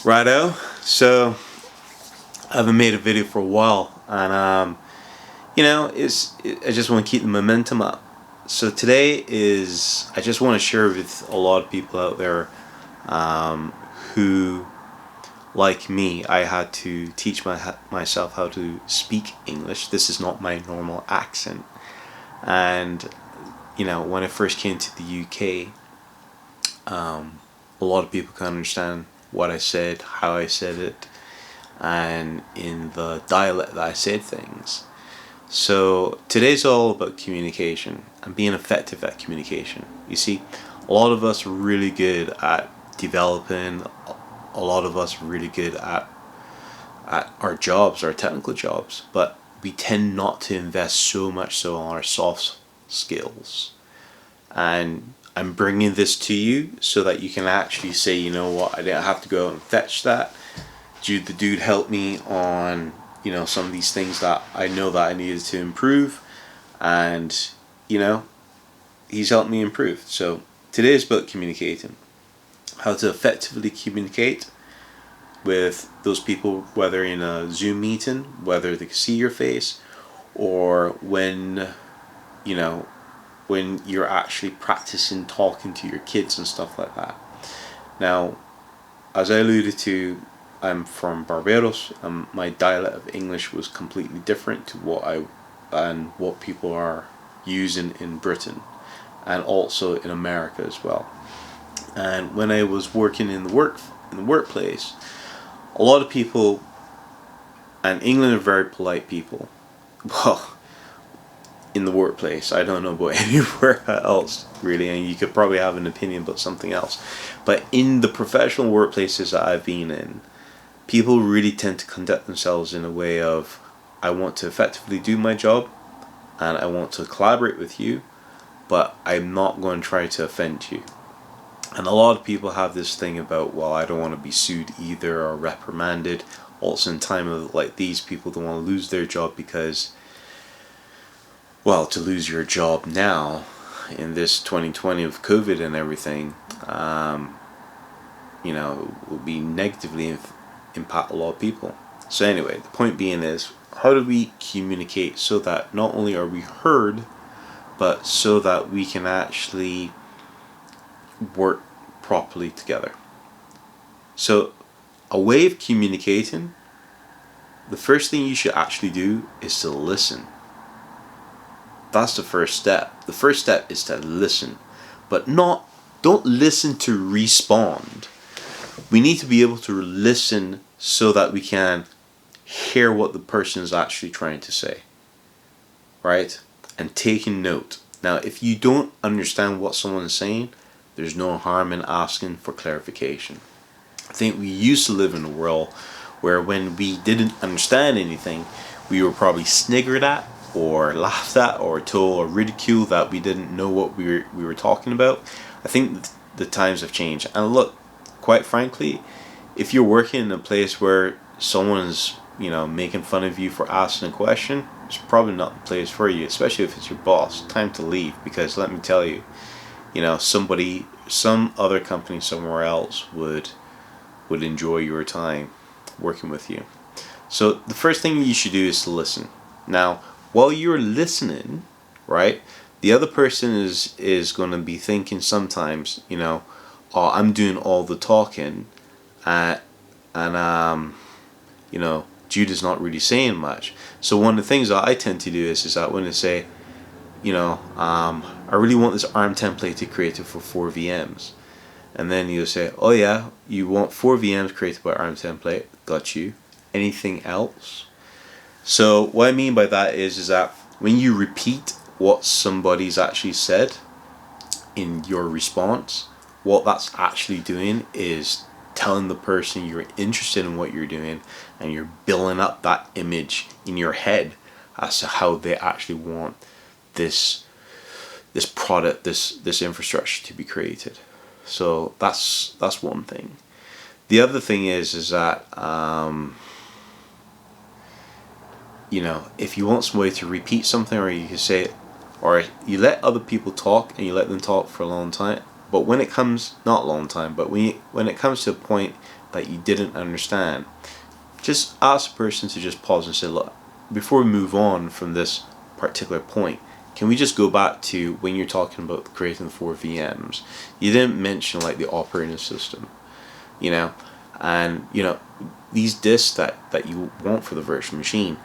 Righto. So I haven't made a video for a while, and I just want to keep the momentum up. So today is I just want to share with a lot of people out there who, like me, I had to teach myself how to speak English. This is not my normal accent, and when I first came to the UK, a lot of people can understand what I said, how I said it, and in the dialect that I said things. So today's all about communication and being effective at communication. You see, a lot of us are really good at developing, a lot of us are really good at our jobs, our technical jobs, but we tend not to invest so much so on our soft skills. And I'm bringing this to you so that you can actually say, you know what, I didn't have to go out and fetch that. The dude helped me on, some of these things that I know that I needed to improve, and he's helped me improve. So today is about communicating, how to effectively communicate with those people, whether in a Zoom meeting, whether they can see your face, or when you're actually practicing talking to your kids and stuff like that. Now, as I alluded to, I'm from Barbados, and my dialect of English was completely different to what people are using in Britain, and also in America as well. And when I was working in the workplace, a lot of people, and England are very polite people. Well, in the workplace, I don't know about anywhere else really, and you could probably have an opinion about something else. But in the professional workplaces that I've been in, people really tend to conduct themselves in a way of, I want to effectively do my job and I want to collaborate with you, but I'm not going to try to offend you. And a lot of people have this thing about, well, I don't want to be sued either or reprimanded. Also in time of like these, people don't want to lose their job because, well, to lose your job now in this 2020 of COVID and everything, will be negatively impact a lot of people. So anyway, the point being is, how do we communicate so that not only are we heard, but so that we can actually work properly together? So a way of communicating, the first thing you should actually do is to listen. That's the first step. The first step is to listen, but don't listen to respond. We need to be able to listen so that we can hear what the person is actually trying to say, right? And taking note. Now, if you don't understand what someone is saying, there's no harm in asking for clarification. I think we used to live in a world where when we didn't understand anything, we were probably sniggered at or laughed at or told or ridiculed that we didn't know what we were talking about. I think the times have changed. And look, quite frankly, if you're working in a place where someone's making fun of you for asking a question, it's probably not the place for you, especially if it's your boss. Time to leave, because let me tell you, some other company somewhere else would enjoy your time working with you. So the first thing you should do is to listen. Now, while you're listening, right, the other person is going to be thinking sometimes, oh, I'm doing all the talking, and Jude is not really saying much. So one of the things that I tend to do is that when they say, I really want this ARM template to create it for 4 VMs. And then you'll say, oh yeah, you want 4 VMs created by ARM template. Got you. Anything else? So what I mean by that is that when you repeat what somebody's actually said in your response, what that's actually doing is telling the person you're interested in what you're doing, and you're building up that image in your head as to how they actually want this product, this infrastructure to be created. So that's one thing. The other thing is that if you want somebody to repeat something, or you can say it, or you let other people talk and you let them talk for a long time, But when it comes, not a long time, but when it comes to a point that you didn't understand, just ask the person to just pause and say, look, before we move on from this particular point, can we just go back to when you're talking about creating the 4 VMs? You didn't mention like the operating system, you know, and you know these disks that you want for the virtual machine,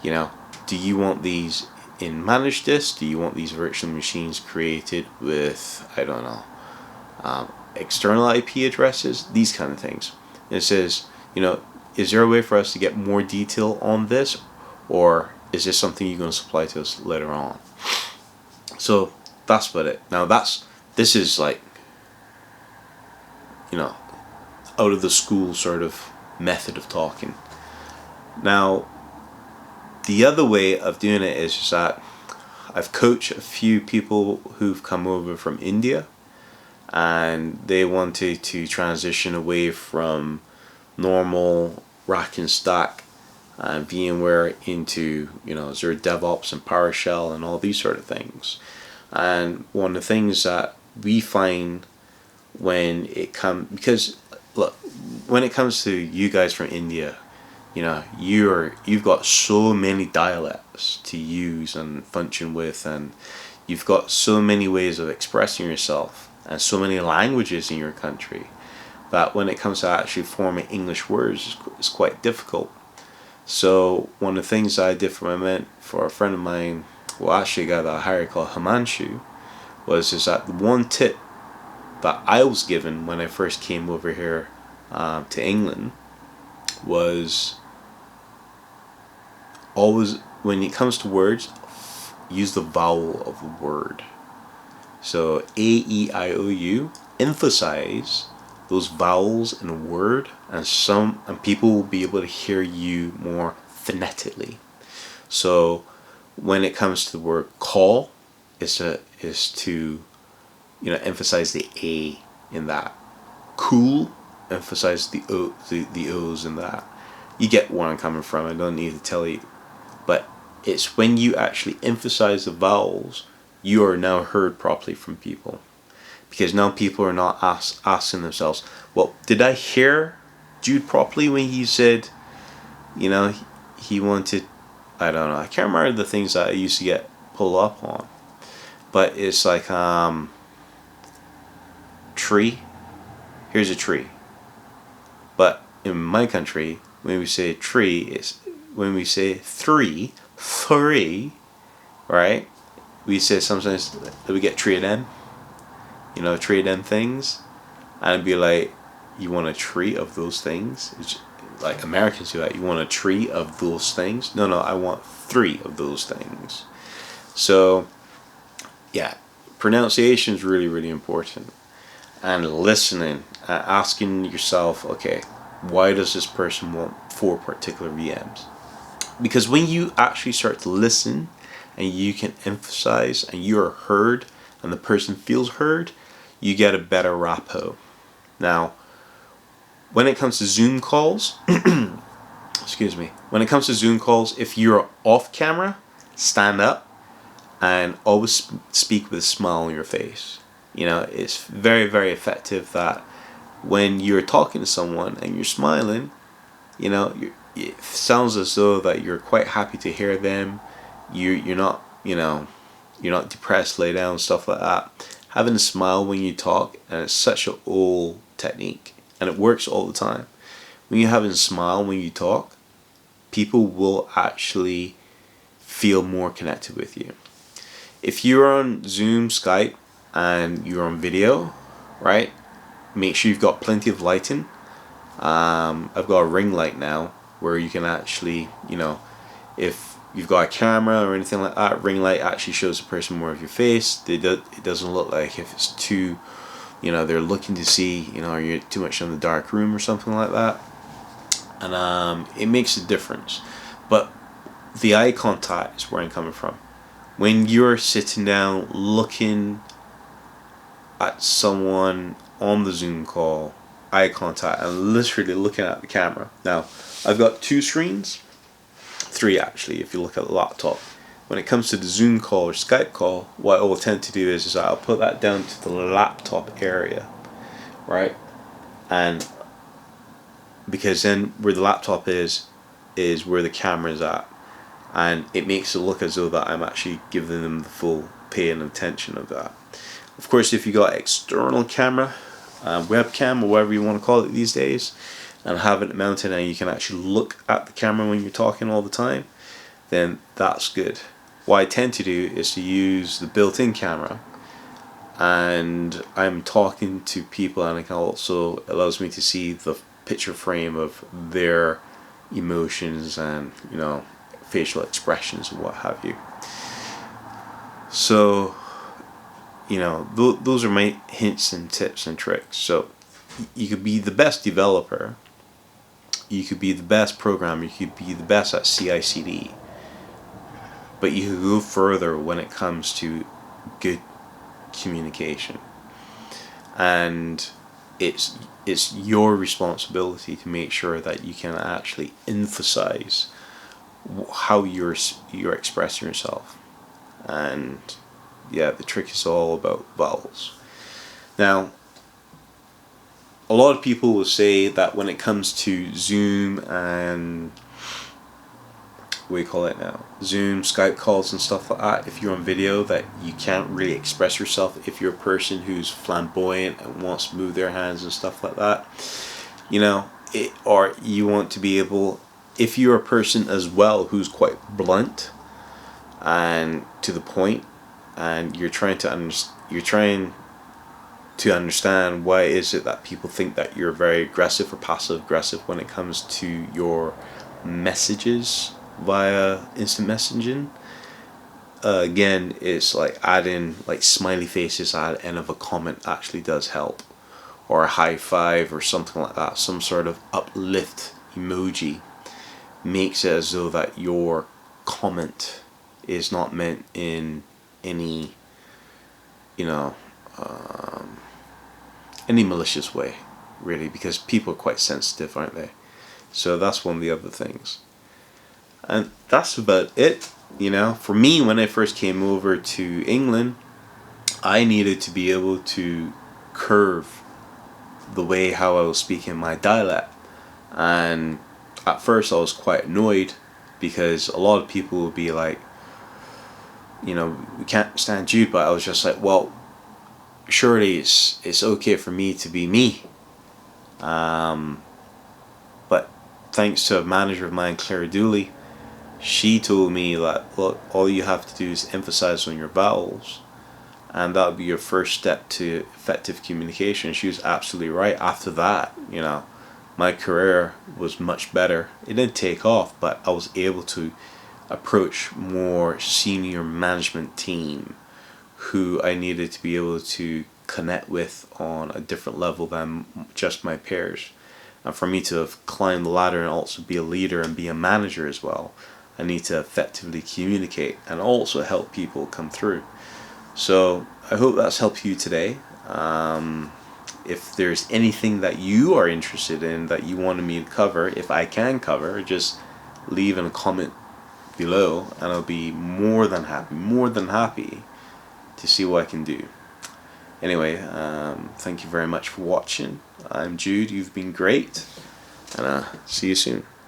you know, do you want these in managed disks? Do you want these virtual machines created with, I don't know, external IP addresses? These kind of things. And it says, you know, is there a way for us to get more detail on this, or is this something you're going to supply to us later on? So that's about it. Now this is like, you know, out of the school sort of method of talking. Now the other way of doing it is just that I've coached a few people who've come over from India, and they wanted to transition away from normal rack and stack and VMware into, you know, Azure DevOps and PowerShell and all these sort of things. And one of the things that we find when it comes, because look, when it comes to you guys from India, you know, you've got so many dialects to use and function with, and you've got so many ways of expressing yourself and so many languages in your country that when it comes to actually forming English words, it's quite difficult. So one of the things I did for a friend of mine, well, actually a guy that I hired called Himanshu, is that the one tip that I was given when I first came over here to England was always, when it comes to words, use the vowel of the word. So A-E-I-O-U, emphasize those vowels in a word, and people will be able to hear you more phonetically. So when it comes to the word call, is to, you know, emphasize the A in that. Cool, emphasize the O's in that. You get where I'm coming from. I don't need to tell you, but it's when you actually emphasize the vowels, you are now heard properly from people. Because now people are not asking themselves, well, did I hear Jude properly when he said, you know, he wanted, I don't know, I can't remember the things that I used to get pulled up on. But it's like, tree, here's a tree. But in my country, when we say tree, it's when we say three, right? We say sometimes that we get three of them. You know, tree of them things, and it'd be like, you want a tree of those things? It's like Americans do that. You want a tree of those things? No, I want 3 of those things. So, yeah, pronunciation is really, really important, and listening, asking yourself, okay, why does this person want 4 particular VMs? Because when you actually start to listen, and you can emphasize, and you are heard, and the person feels heard, you get a better rapport. Now, when it comes to Zoom calls, excuse me, when it comes to Zoom calls, if you're off camera, stand up and always speak with a smile on your face. You know, it's very, very effective that when you're talking to someone and you're smiling, you know, it sounds as though that you're quite happy to hear them. You're not, you know, you're not depressed, lay down, stuff like that. Having a smile when you talk, and it's such an old technique, and it works all the time. When you're having a smile when you talk, people will actually feel more connected with you. If you're on Zoom, Skype, and you're on video, right, make sure you've got plenty of lighting. I've got a ring light now where you can actually, you know, if you've got a camera or anything like that, ring light actually shows the person more of your face. It doesn't look like if it's too, you know, they're looking to see, you know, are you too much in the dark room or something like that. And it makes a difference. But the eye contact is where I'm coming from. When you're sitting down looking at someone on the Zoom call, eye contact, and literally looking at the camera. Now, I've got 2 screens, 3 actually, if you look at the laptop. when it comes to the Zoom call or Skype call, what I will tend to do is I'll put that down to the laptop area, right? And because then where the laptop is where the camera is at, and it makes it look as though that I'm actually giving them the full pay and attention of that. Of course, if you got external camera, webcam, or whatever you want to call it these days, and have it mounted and you can actually look at the camera when you're talking all the time, then that's good. What I tend to do is to use the built-in camera, and I'm talking to people, and it also allows me to see the picture frame of their emotions and, you know, facial expressions and what have you. So, you know, those are my hints and tips and tricks. So you could be the best developer, you could be the best programmer, you could be the best at CI/CD, but you could go further when it comes to good communication. And it's your responsibility to make sure that you can actually emphasize how you're expressing yourself. And yeah, the trick is all about vowels. Now, a lot of people will say that when it comes to Zoom and what do you call it now? Zoom, Skype calls and stuff like that, if you're on video, that you can't really express yourself if you're a person who's flamboyant and wants to move their hands and stuff like that. You know, or you want to be able, if you're a person as well who's quite blunt and to the point, and you're trying to understand why is it that people think that you're very aggressive or passive aggressive when it comes to your messages via instant messaging. Again, it's like adding like smiley faces at the end of a comment actually does help, or a high five or something like that. Some sort of uplift emoji makes it as though that your comment is not meant in any, you know, any malicious way, really, because people are quite sensitive, aren't they? So that's one of the other things. And that's about it. You know, for me, when I first came over to England, I needed to be able to curve the way how I was speaking my dialect. And at first I was quite annoyed, because a lot of people would be like, you know, we can't stand you, but I was just like, well, surely it's okay for me to be me. But thanks to a manager of mine, Claire Dooley, she told me that, look, all you have to do is emphasize on your vowels, and that would be your first step to effective communication. She was absolutely right. After that, you know, my career was much better. It didn't take off, but I was able to approach more senior management team who I needed to be able to connect with on a different level than just my peers. And for me to have climbed the ladder and also be a leader and be a manager as well, I need to effectively communicate and also help people come through. So I hope that's helped you today. If there's anything that you are interested in that you wanted me to cover, if I can cover, just leave in a comment below, and I'll be more than happy to see what I can do. Anyway, thank you very much for watching. I'm Jude, you've been great, and see you soon.